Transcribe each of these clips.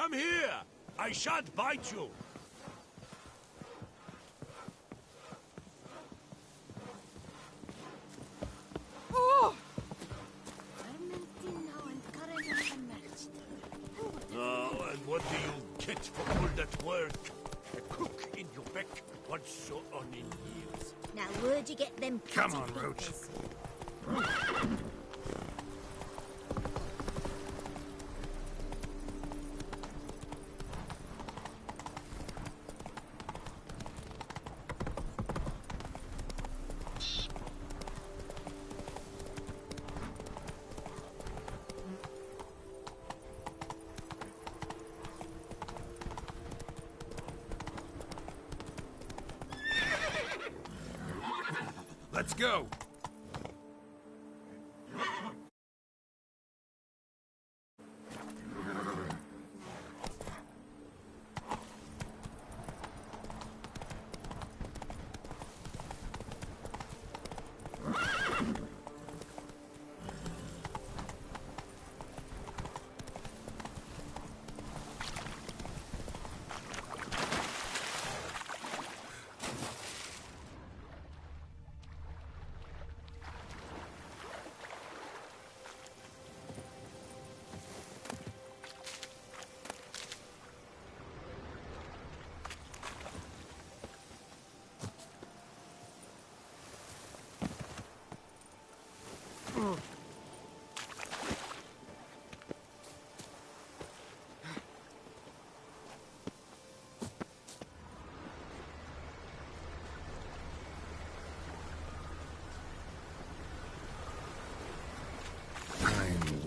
Come here! I shan't bite you! Oh! Oh, and what do you get for all that work? A cook in your beck once so on in years. Now, where'd you get them? Come on, Roach. Let's go!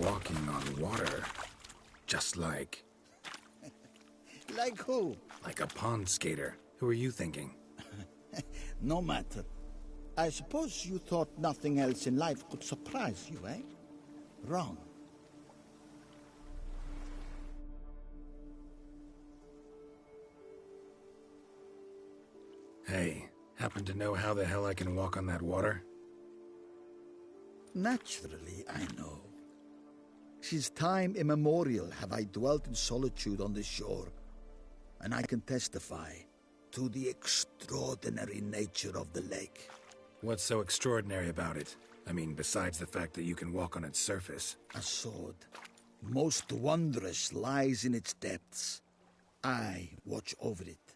Walking on water. Just like... Like who? Like a pond skater. Who are you thinking? No matter. I suppose you thought nothing else in life could surprise you, eh? Wrong. Hey, happen to know how the hell I can walk on that water? Naturally, I know. Since time immemorial have I dwelt in solitude on this shore, and I can testify to the extraordinary nature of the lake. What's so extraordinary about it? I mean, besides the fact that you can walk on its surface. A sword, most wondrous, lies in its depths. I watch over it.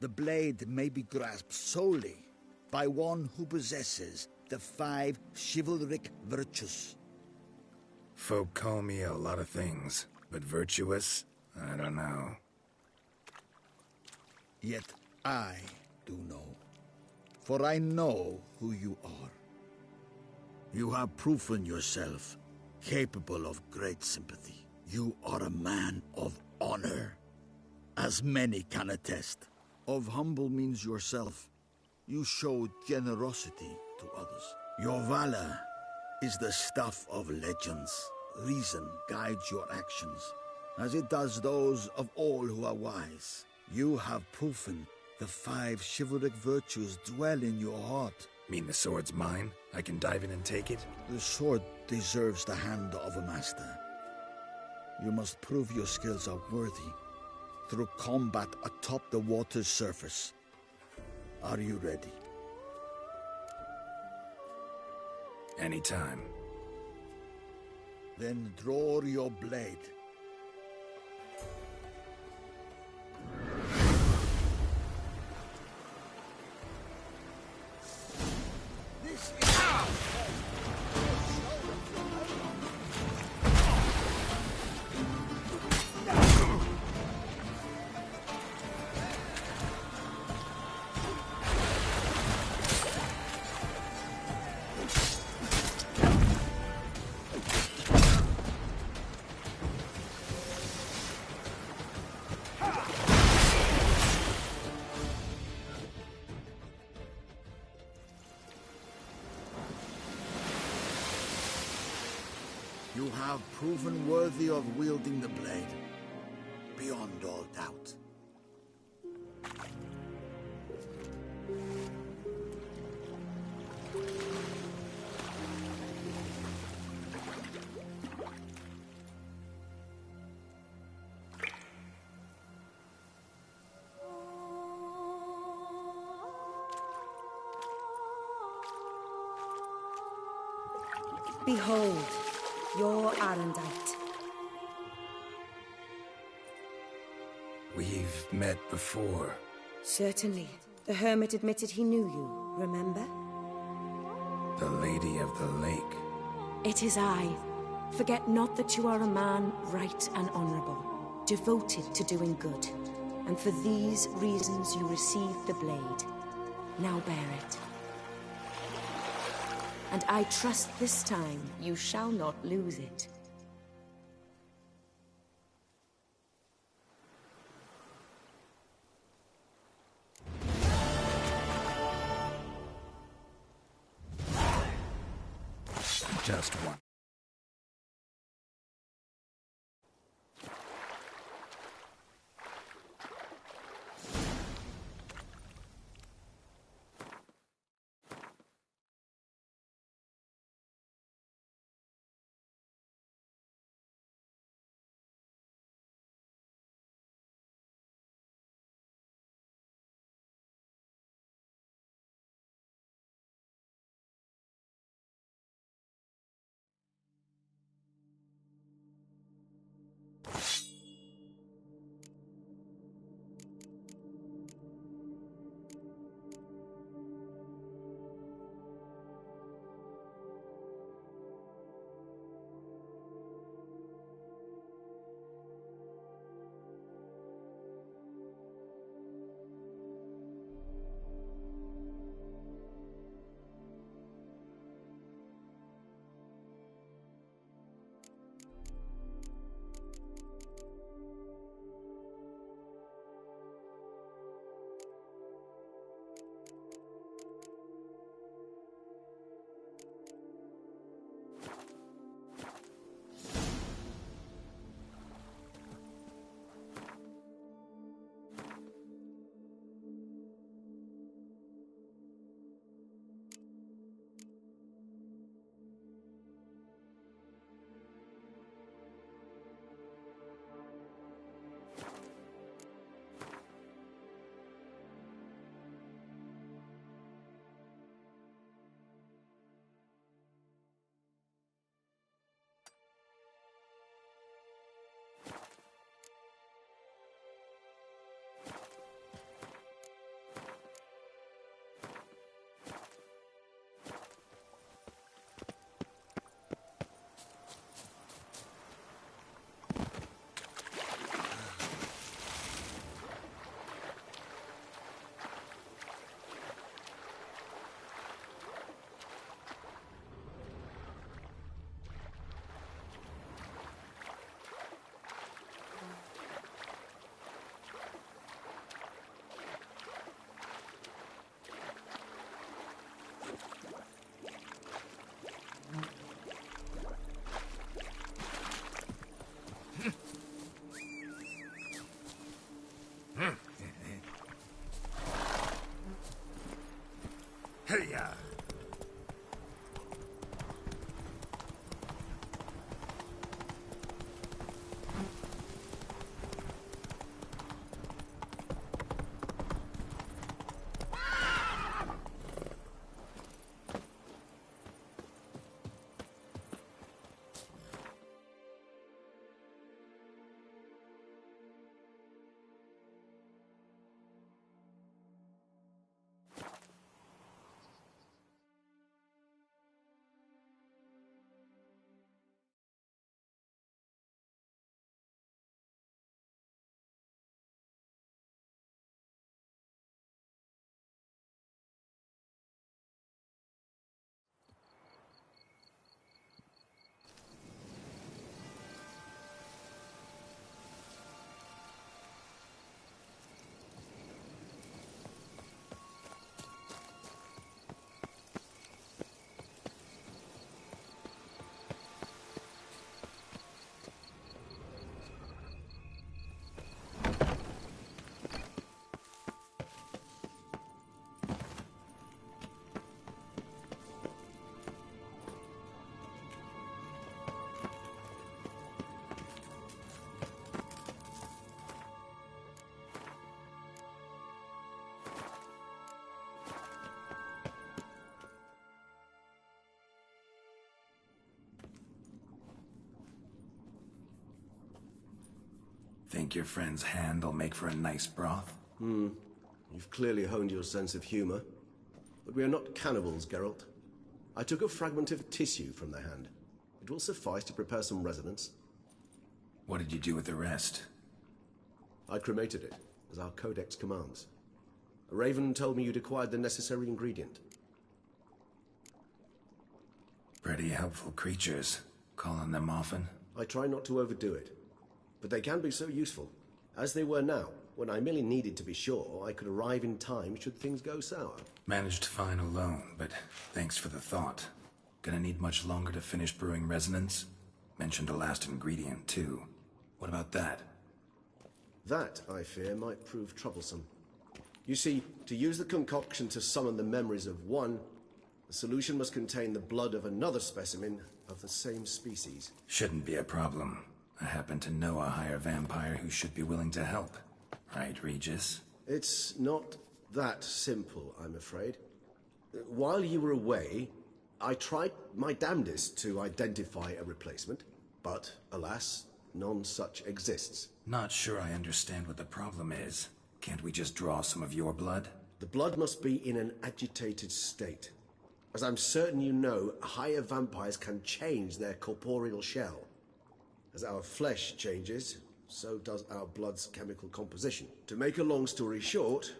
The blade may be grasped solely by one who possesses the 5 chivalric virtues. Folk call me a lot of things, but virtuous? I don't know. Yet I do know, for I know who you are. You have proven yourself capable of great sympathy. You are a man of honor, as many can attest. Of humble means yourself. You showed generosity to others. Your valor is the stuff of legends. Reason guides your actions, as it does those of all who are wise. You have proven the 5 chivalric virtues dwell in your heart. Mean the sword's mine? I can dive in and take it? The sword deserves the hand of a master. You must prove your skills are worthy through combat atop the water's surface. Are you ready? Anytime. Then draw your blade. This is... You have proven worthy of wielding the blade, beyond all doubt. Behold, your Arendite. We've met before. Certainly. The hermit admitted he knew you, remember? The Lady of the Lake. It is I. Forget not that you are a man right and honorable, devoted to doing good. And for these reasons you received the blade. Now bear it. And I trust this time you shall not lose it. Just one. Hey-ya! Think your friend's hand will make for a nice broth? You've clearly honed your sense of humor. But we are not cannibals, Geralt. I took a fragment of tissue from the hand. It will suffice to prepare some resonance. What did you do with the rest? I cremated it, as our codex commands. A raven told me you'd acquired the necessary ingredient. Pretty helpful creatures. Call on them often? I try not to overdo it, but they can be so useful, as they were now, when I merely needed to be sure I could arrive in time should things go sour. Managed fine alone, but thanks for the thought. Gonna need much longer to finish brewing resonance? Mentioned a last ingredient, too. What about that? That, I fear, might prove troublesome. You see, to use the concoction to summon the memories of one, the solution must contain the blood of another specimen of the same species. Shouldn't be a problem. I happen to know a higher vampire who should be willing to help. Right, Regis? It's not that simple, I'm afraid. While you were away, I tried my damnedest to identify a replacement, but alas, none such exists. Not sure I understand what the problem is. Can't we just draw some of your blood? The blood must be in an agitated state. As I'm certain you know, higher vampires can change their corporeal shell. As our flesh changes, so does our blood's chemical composition. To make a long story short,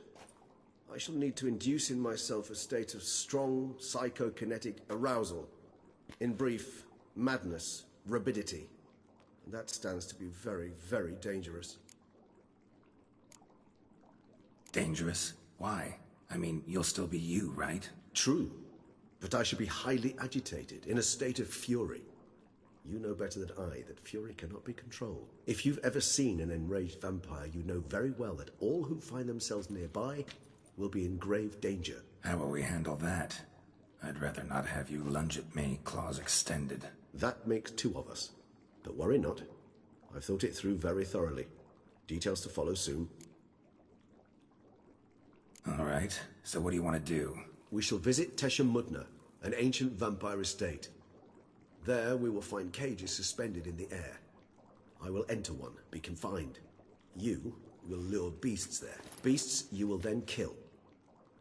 I shall need to induce in myself a state of strong psychokinetic arousal. In brief, madness, rabidity. And that stands to be very, very dangerous. Dangerous? Why? I mean, you'll still be you, right? True, but I should be highly agitated, in a state of fury. You know better than I that fury cannot be controlled. If you've ever seen an enraged vampire, you know very well that all who find themselves nearby will be in grave danger. How will we handle that? I'd rather not have you lunge at me, claws extended. That makes two of us. But worry not. I've thought it through very thoroughly. Details to follow soon. All right, so what do you want to do? We shall visit Tesha Mudna, an ancient vampire estate. There we will find cages suspended in the air. I will enter one, be confined. You will lure beasts there. Beasts you will then kill.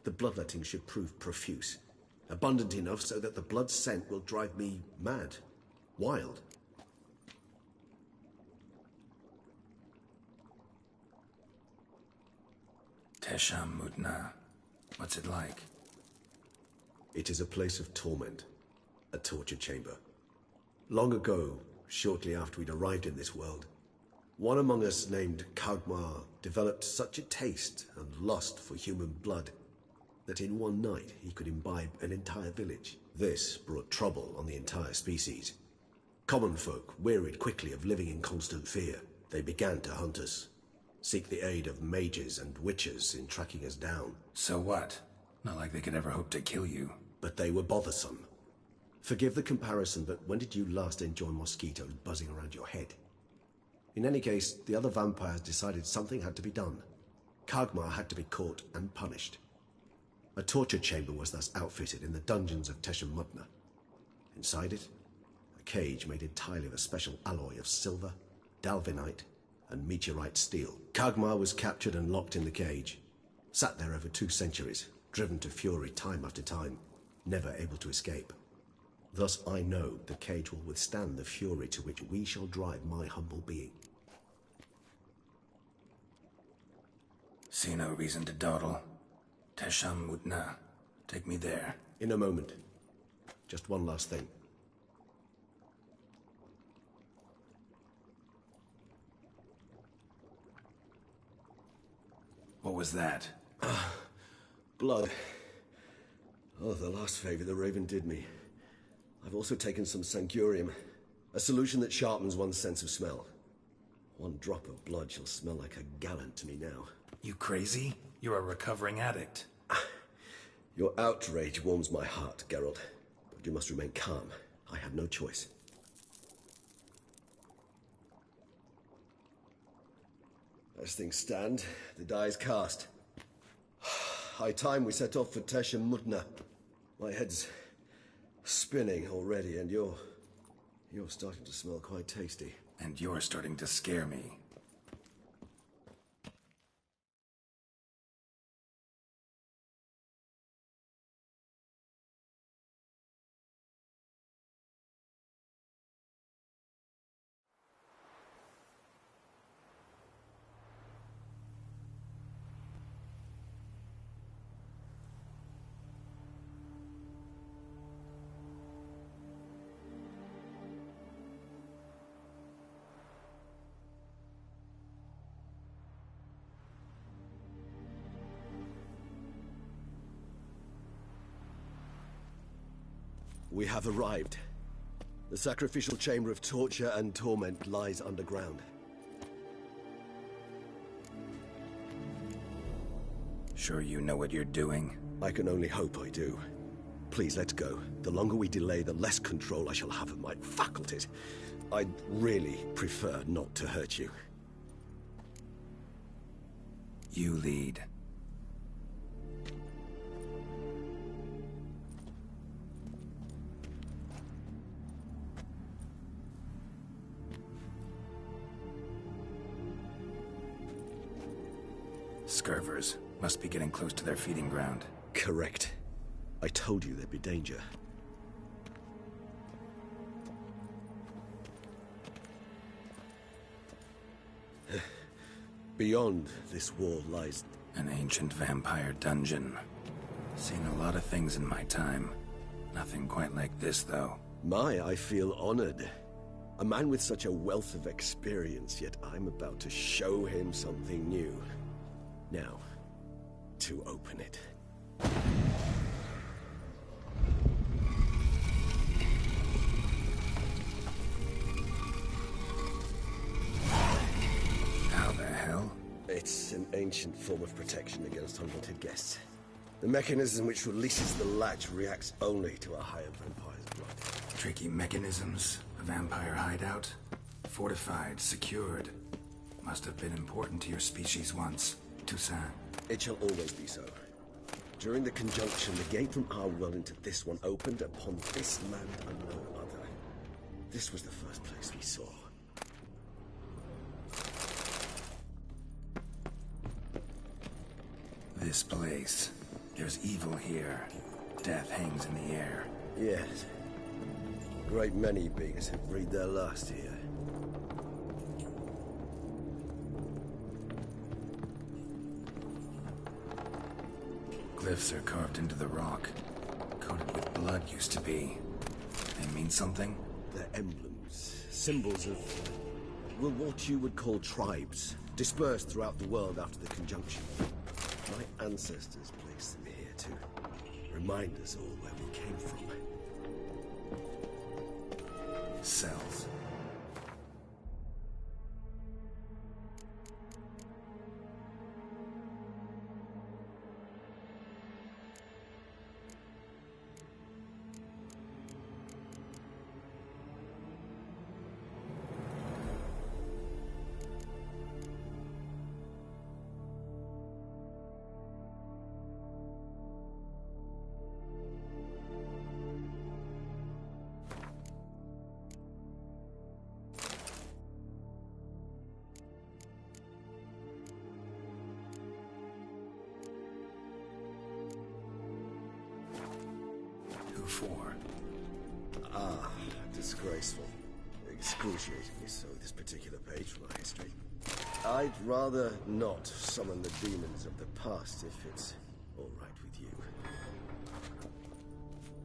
The bloodletting should prove profuse. Abundant enough so that the blood scent will drive me mad. Wild. Tesha Mudna. What's it like? It is a place of torment. A torture chamber. Long ago, shortly after we'd arrived in this world, one among us named Kagmar developed such a taste and lust for human blood that in one night he could imbibe an entire village. This brought trouble on the entire species. Common folk wearied quickly of living in constant fear. They began to hunt us, seek the aid of mages and witches in tracking us down. So what? Not like they could ever hope to kill you. But they were bothersome. Forgive the comparison, but when did you last enjoy mosquitoes buzzing around your head? In any case, the other vampires decided something had to be done. Kagmar had to be caught and punished. A torture chamber was thus outfitted in the dungeons of Tesha Mudna. Inside it, a cage made entirely of a special alloy of silver, dalvinite, and meteorite steel. Kagmar was captured and locked in the cage. Sat there over 2 centuries, driven to fury time after time, never able to escape. Thus I know the cage will withstand the fury to which we shall drive my humble being. See no reason to dawdle. Tesha Mudna. Take me there. In a moment. Just one last thing. What was that? Blood. Oh, the last favor the Raven did me. I've also taken some Sancurium, a solution that sharpens one's sense of smell. One drop of blood shall smell like a gallon to me now. You crazy? You're a recovering addict. Your outrage warms my heart, Geralt. But you must remain calm. I have no choice. As things stand, the die is cast. High time we set off for Tesha Mudna. My head's spinning already, and you're starting to smell quite tasty. And you're starting to scare me. We have arrived. The sacrificial chamber of torture and torment lies underground. Sure you know what you're doing? I can only hope I do. Please, let's go. The longer we delay, the less control I shall have of my faculties. I'd really prefer not to hurt you. You lead. Scurvers must be getting close to their feeding ground. Correct. I told you there'd be danger. Beyond this wall lies... An ancient vampire dungeon. Seen a lot of things in my time. Nothing quite like this, though. I feel honored. A man with such a wealth of experience, yet I'm about to show him something new. Now, to open it. How the hell? It's an ancient form of protection against unwanted guests. The mechanism which releases the latch reacts only to a higher vampire's blood. Tricky mechanisms. A vampire hideout. Fortified, secured. Must have been important to your species once. Toussaint. It shall always be so. During the conjunction, the gate from our world into this one opened upon this land and no other. This was the first place we saw. This place. There's evil here. Death hangs in the air. Yes. A great many beings have breathed their last here. Glyphs are carved into the rock. Coated with blood used to be. They mean something? They're emblems, symbols of, well, what you would call tribes, dispersed throughout the world after the conjunction. My ancestors placed them here to remind us all where we came from. Cells. For? Disgraceful. Excruciatingly so, this particular page from our history. I'd rather not summon the demons of the past if it's all right with you.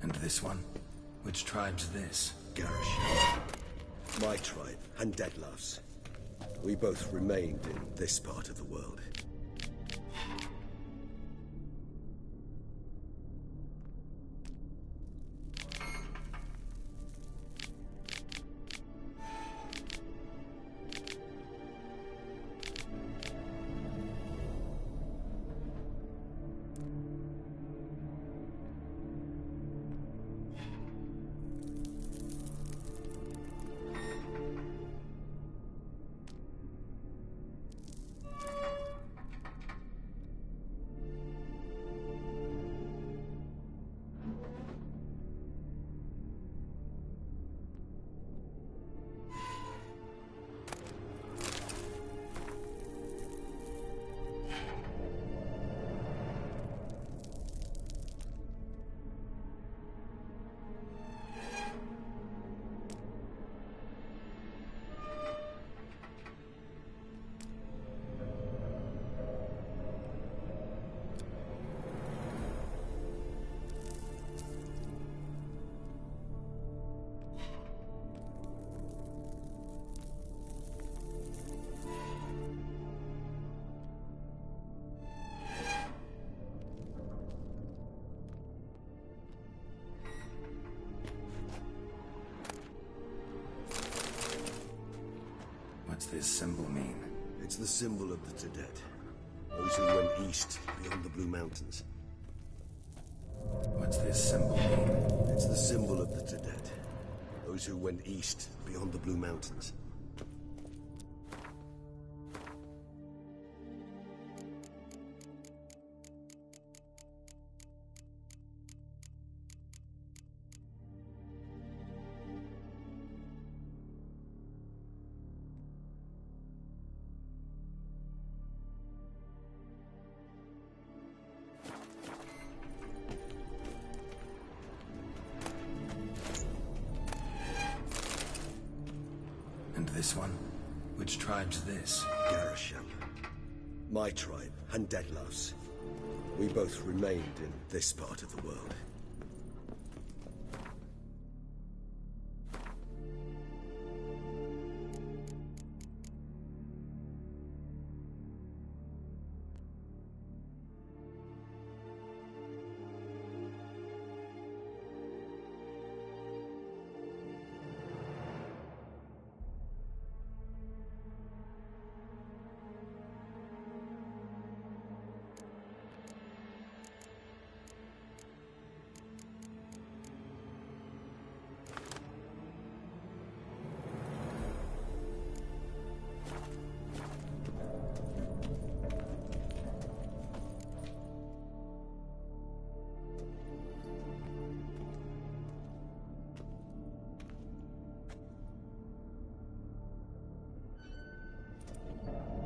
And this one? Which tribe's this? Garish. My tribe, and Deadlough's. We both remained in this part of the world. this symbol mean? It's the symbol of the Tedet. Those who went east, beyond the Blue Mountains. What's this symbol mean? It's the symbol of the Tedet. Those who went east, beyond the Blue Mountains. And this one? Which tribe's this? Garasham. My tribe, and Deadlouse. We both remained in this part of the world.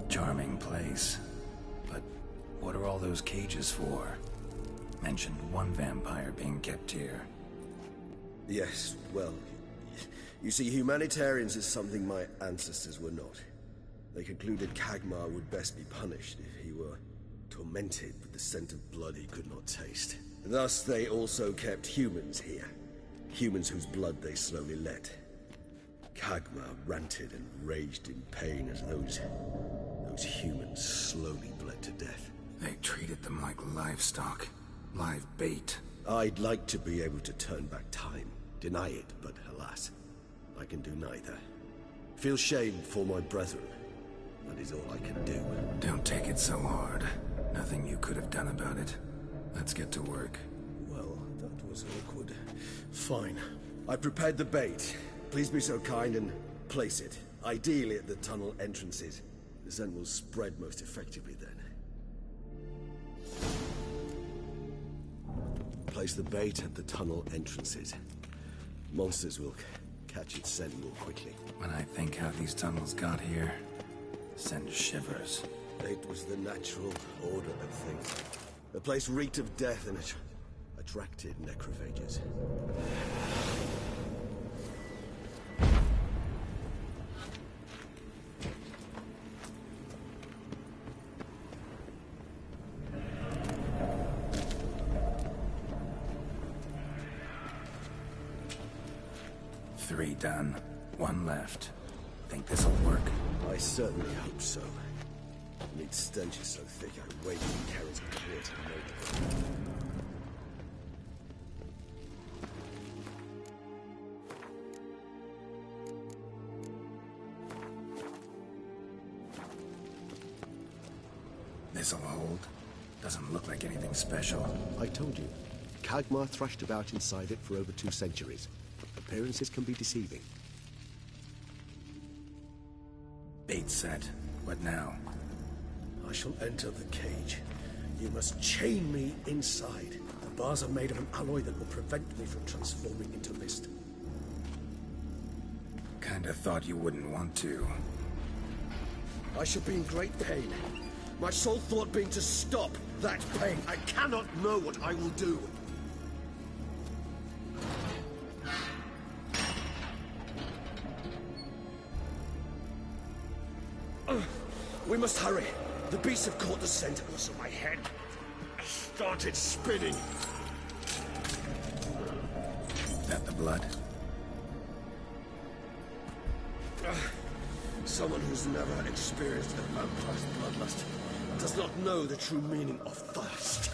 Charming place. But what are all those cages for? Mentioned one vampire being kept here. Yes, well, you see, humanitarians is something my ancestors were not. They concluded Kagmar would best be punished if he were tormented with the scent of blood he could not taste. Thus, they also kept humans here. Humans whose blood they slowly let. Kagmar ranted and raged in pain as those humans slowly bled to death. They treated them like livestock. Live bait. I'd like to be able to turn back time. Deny it, but alas, I can do neither. Feel shame for my brethren. That is all I can do. Don't take it so hard. Nothing you could have done about it. Let's get to work. Well, that was awkward. Fine. I prepared the bait. Please be so kind and place it. Ideally at the tunnel entrances. The scent will spread most effectively then. Place the bait at the tunnel entrances. Monsters will catch its scent more quickly. When I think how these tunnels got here, send shivers. It was the natural order of things. The place reeked of death and it attracted necrophages. Three done. One left. Think this'll work? I certainly hope so. The meat stench is so thick I wait and carries clear to the neighborhood. This'll hold. Doesn't look like anything special. I told you. Kagmar thrashed about inside it for over 2 centuries. Appearances can be deceiving. Bait set. What now? I shall enter the cage. You must chain me inside. The bars are made of an alloy that will prevent me from transforming into mist. Kinda thought you wouldn't want to. I shall be in great pain. My sole thought being to stop that pain. I cannot know what I will do. We must hurry. The beasts have caught the scent, so my head started spinning. That the blood? Someone who's never experienced a vampire's bloodlust does not know the true meaning of thirst.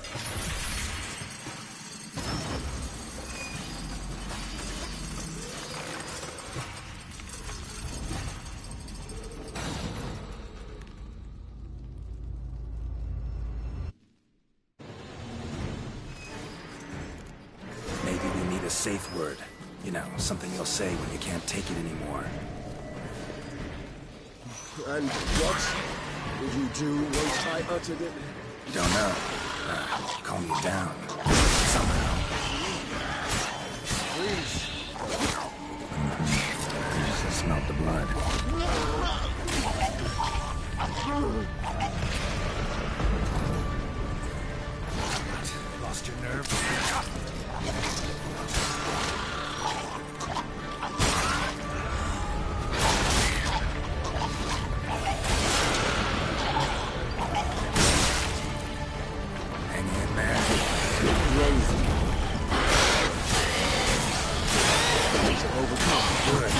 safe word. You know, something you'll say when you can't take it anymore. And what would you do once I uttered it? Don't know. Calm you down. Somehow. Please. I smelled the blood. Lost your nerve? Hang in there. Overcome. Good.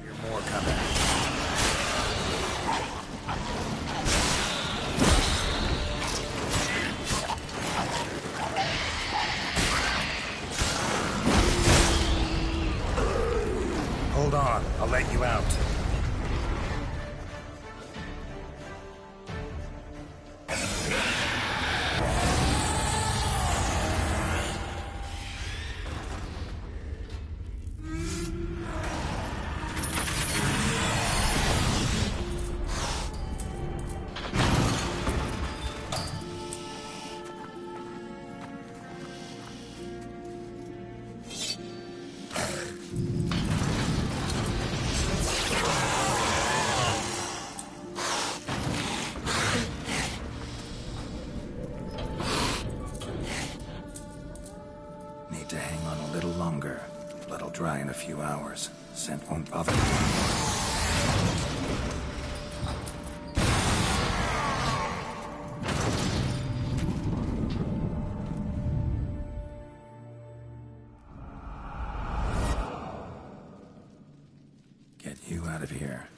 Hear more coming. Hold on, I'll let you out. Need to hang on a little longer. Blood'll dry in a few hours. Scent won't bother me anymore. Get you out of here.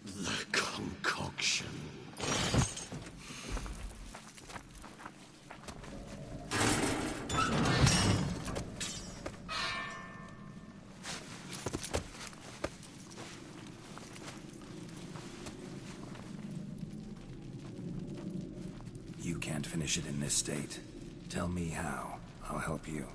The concoction. You can't finish it in this state. Tell me how. I'll help you.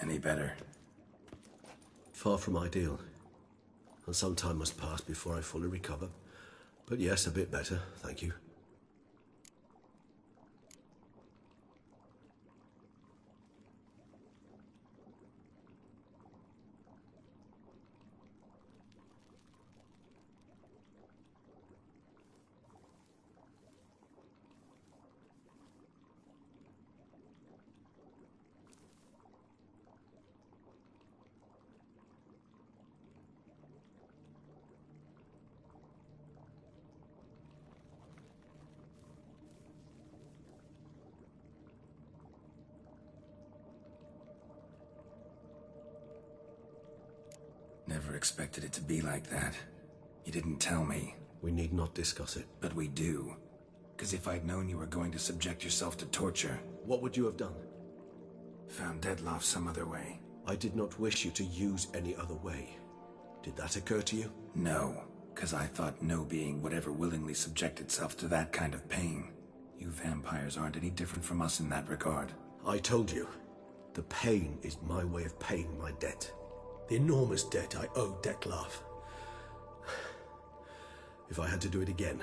Any better? Far from ideal. And some time must pass before I fully recover. But yes, a bit better, thank you. Never expected it to be like that. You didn't tell me. We need not discuss it. But we do. Because if I'd known you were going to subject yourself to torture... What would you have done? Found Deadloff some other way. I did not wish you to use any other way. Did that occur to you? No. Because I thought no being would ever willingly subject itself to that kind of pain. You vampires aren't any different from us in that regard. I told you. The pain is my way of paying my debt. The enormous debt I owe Dettlaff. If I had to do it again,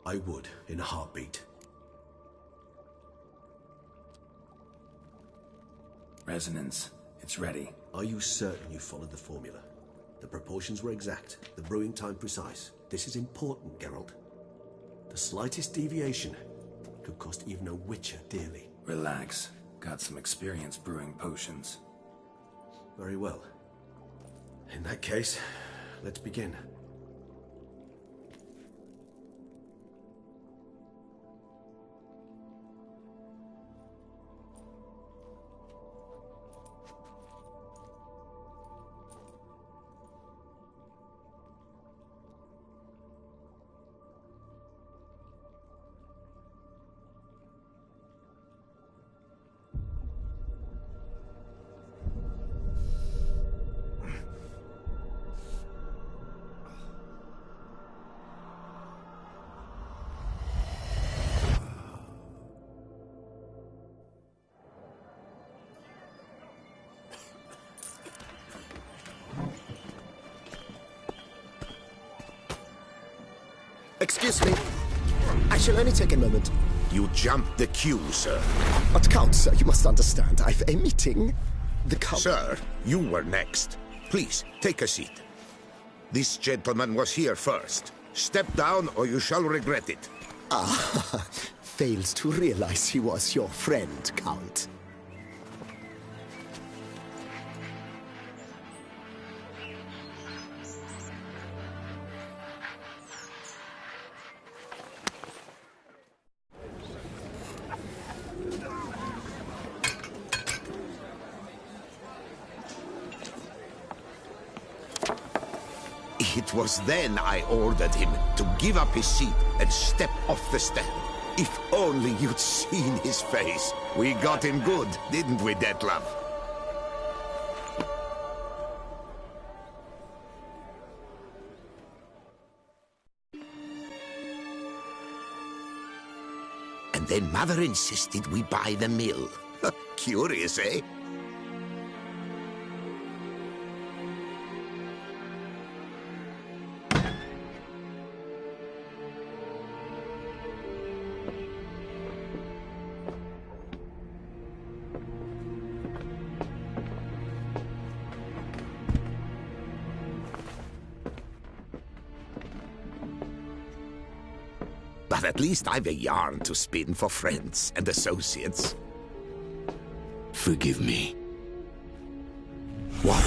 I would in a heartbeat. Resonance. It's ready. Are you certain you followed the formula? The proportions were exact, the brewing time precise. This is important, Geralt. The slightest deviation could cost even a witcher dearly. Relax. Got some experience brewing potions. Very well. In that case, let's begin. Excuse me. I shall only take a moment. You jumped the queue, sir. But Count, sir, you must understand. I've a meeting. The Count... Sir, you were next. Please, take a seat. This gentleman was here first. Step down or you shall regret it. Ah, fails to realize he was your friend, Count. It was then I ordered him to give up his seat and step off the step. If only you'd seen his face. We got him good, didn't we, Detlef? And then Mother insisted we buy the mill. Curious, eh? But at least I've a yarn to spin for friends and associates. Forgive me. What?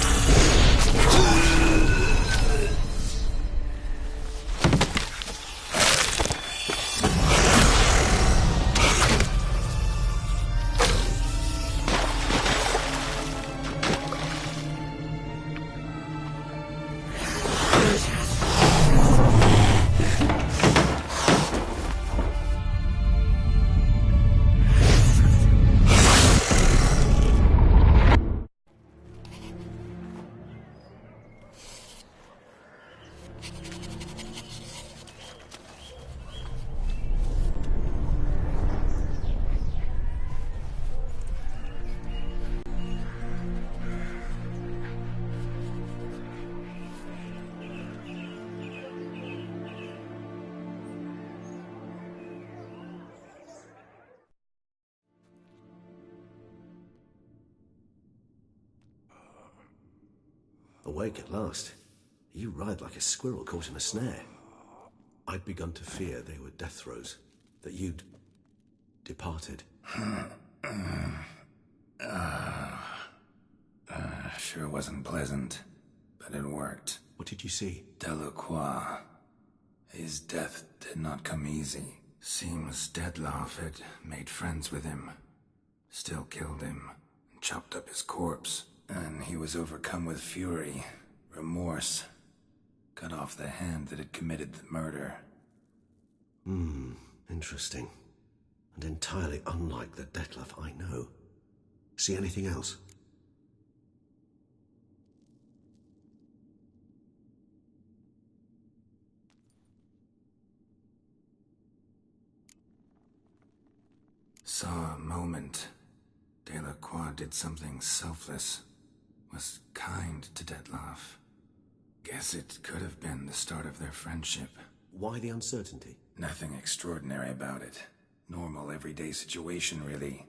Awake at last. You ride like a squirrel caught in a snare. I'd begun to fear they were death throes, that you'd departed. Sure wasn't pleasant, but it worked. What did you see? Delacroix. His death did not come easy. Seems Detlef had made friends with him. Still killed him, and chopped up his corpse. And he was overcome with fury, remorse. Cut off the hand that had committed the murder. Interesting. And entirely unlike the Detlef I know. See anything else? Saw a moment. Delacroix did something selfless. Was kind to Detlef. Guess it could have been the start of their friendship. Why the uncertainty? Nothing extraordinary about it. Normal, everyday situation, really.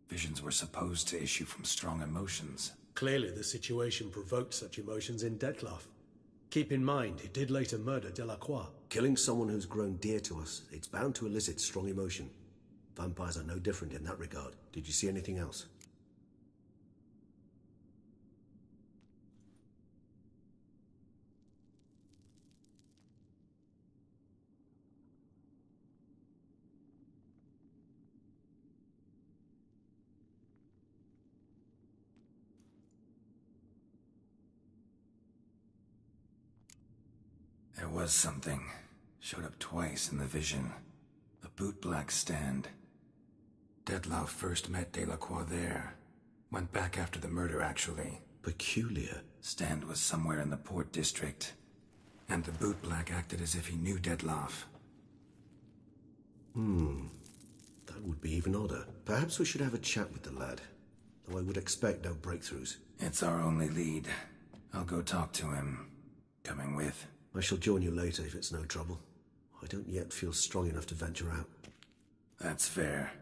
Visions were supposed to issue from strong emotions. Clearly the situation provoked such emotions in Detlef. Keep in mind, he did later murder Delacroix. Killing someone who's grown dear to us, it's bound to elicit strong emotion. Vampires are no different in that regard. Did you see anything else? There was something. Showed up twice in the vision. A bootblack stand. Detlef first met Delacroix there. Went back after the murder, actually. Peculiar. Stand was somewhere in the Port District. And the bootblack acted as if he knew Detlef. That would be even odder. Perhaps we should have a chat with the lad. Though I would expect no breakthroughs. It's our only lead. I'll go talk to him. Coming with? I shall join you later if it's no trouble. I don't yet feel strong enough to venture out. That's fair.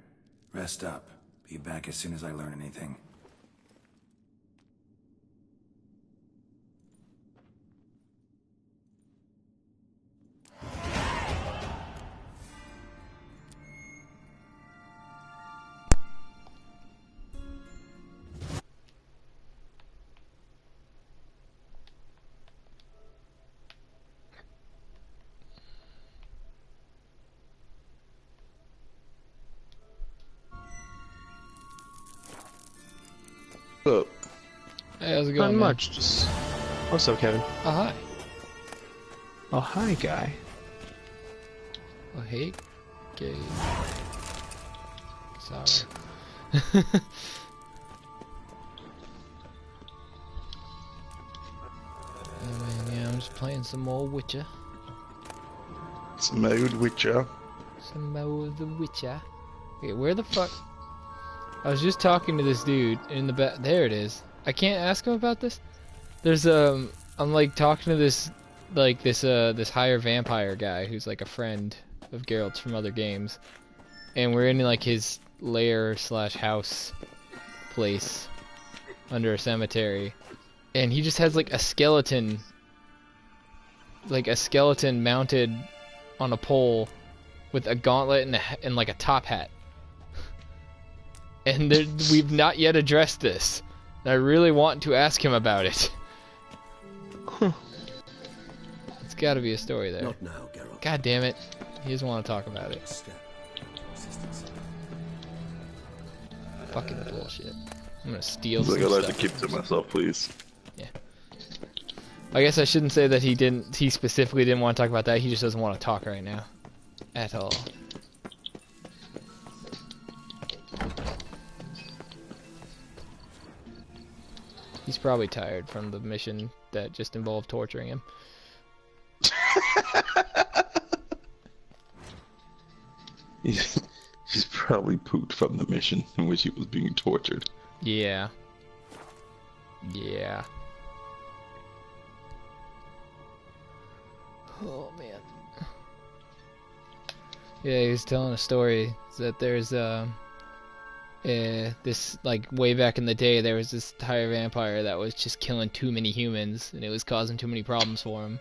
Rest up. Be back as soon as I learn anything. What's up? Hey, how's it Not going, man? much. Just what's up, Kevin? Oh, hi. Oh, hi, guy. Oh, hey. Gay. Sorry. Oh, man, yeah, I'm just playing some more Witcher. Some old Witcher. Some more of the Witcher. Wait, where the fuck? I was just talking to this dude in the back. There it is. I can't ask him about this. There's I'm like talking to this higher vampire guy who's like a friend of Geralt's from other games, and we're in like his lair slash house place under a cemetery, and he just has like a skeleton mounted on a pole with a gauntlet and like a top hat. And we've not yet addressed this. I really want to ask him about it. It's got to be a story there. Not now, Geralt. God damn it. He doesn't want to talk about it. Fucking bullshit. I'm gonna steal some Like, I'd like to stuff. keep to myself, please. Yeah. I guess I shouldn't say that he specifically didn't want to talk about that. He just doesn't want to talk right now. At all. He's probably tired from the mission that just involved torturing him. He's probably pooped from the mission in which he was being tortured. Yeah. Yeah. Oh man. Yeah, he was telling a story that there's this, like, way back in the day, there was this higher vampire that was just killing too many humans, and it was causing too many problems for him.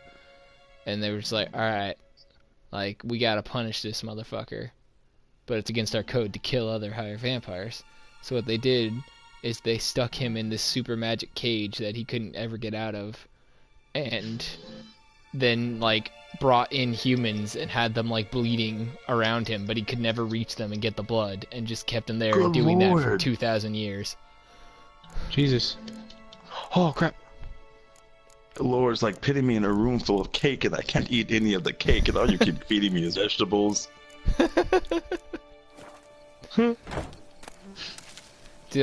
And they were just like, alright, like, we gotta punish this motherfucker. But it's against our code to kill other higher vampires. So what they did is they stuck him in this super magic cage that he couldn't ever get out of. And then, like, brought in humans and had them, like, bleeding around him, but he could never reach them and get the blood, and just kept them there Good doing that for Lord. 2,000 years. Jesus. Oh, crap. The Lord's like pitting me in a room full of cake, and I can't eat any of the cake, and all you keep feeding me is vegetables. Dude,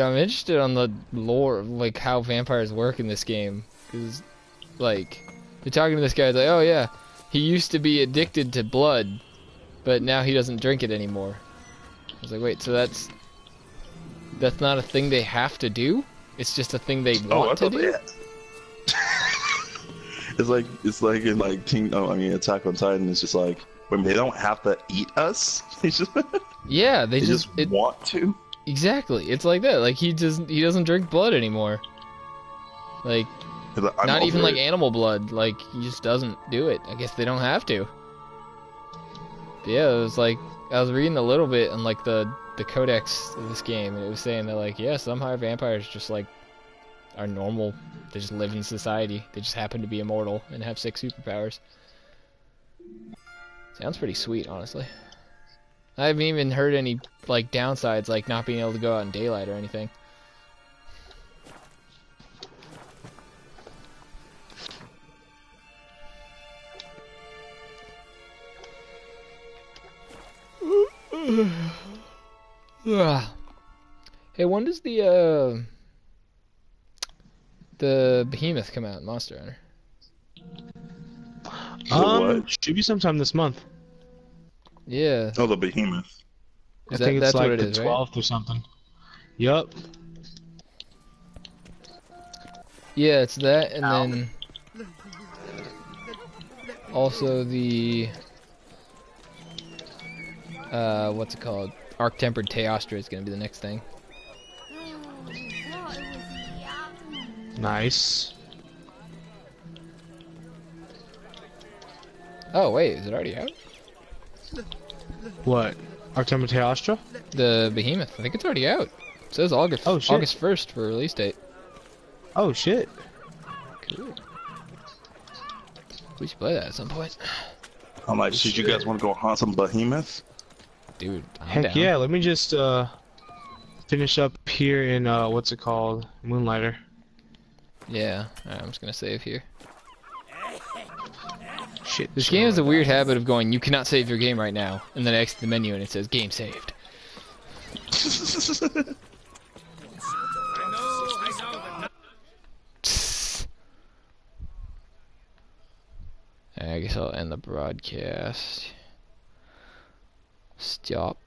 I'm interested on the lore of, like, how vampires work in this game. Because, like, you're talking to this guy, it's like, oh yeah, he used to be addicted to blood, but now he doesn't drink it anymore. I was like, wait, so that's not a thing they have to do? It's just a thing they want to do? It's like in like Attack on Titan. It's just like when they don't have to eat us. They just Yeah, they just want to. Exactly. It's like that. Like he doesn't drink blood anymore. Like not even like animal blood. Like he just doesn't do it. I guess they don't have to. But yeah, it was like I was reading a little bit on like the codex of this game, and it was saying that like yeah, some higher vampires just like are normal. They just live in society. They just happen to be immortal and have 6 superpowers. Sounds pretty sweet, honestly. I haven't even heard any like downsides, like not being able to go out in daylight or anything. Hey, when does the behemoth come out in Monster Hunter? Should be sometime this month. Yeah. Oh, the behemoth. I think it's like what it the is, 12th or something. Yup. Yeah, it's that, and then also the what's it called? Arc-tempered Teostra is gonna be the next thing. Nice. Oh wait, is it already out? What? Artemia Teostra? The Behemoth. I think it's already out. It says August. Oh, shit. August 1st for release date. Oh shit. Cool. We should play that at some point. How much did you guys want to go hunt some behemoths? Dude, I'm Heck down. yeah, let me just finish up here in what's it called? Moonlighter. Yeah, alright, I'm just gonna save here. Shit. This game has a weird habit of going, you cannot save your game right now, and then I exit the menu and it says game saved. I guess I'll end the broadcast. Stop.